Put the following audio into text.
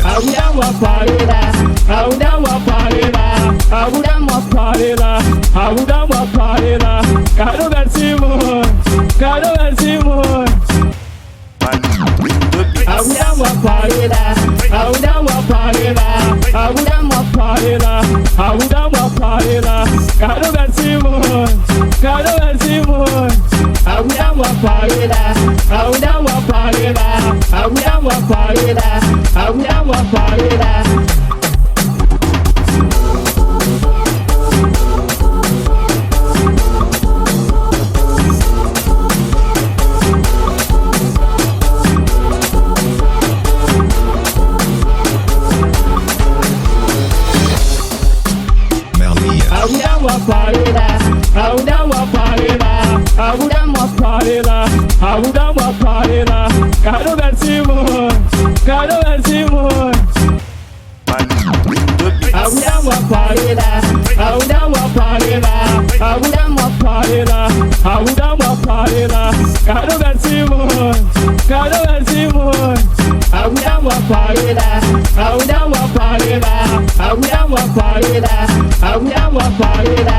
Boudam wa parela, Boudam wa parela, Boudam wa parela, Boudam wa parela, Caro Garcimon, Caro Garcimon. Boudam wa parela, Boudam wa parela, Boudam wa parela, Boudam wa parela, Caro Garcimon, Caro Garcimon. Boudam wa parela, Boudam wa parela, Boudam wa parela, Boudam wa parela. Boudam wa parela, Boudam wa parela, Boudam wa parela, Boudam wa parela, Caro Garcimon, Caro Garcimon. Boudam wa parela, Boudam wa parela, Boudam wa parela, Boudam wa parela, Caro Garcimon, Caro Garcimon. Boudam wa parela, Boudam wa parela, Boudam wa parela, Boudam wa parela.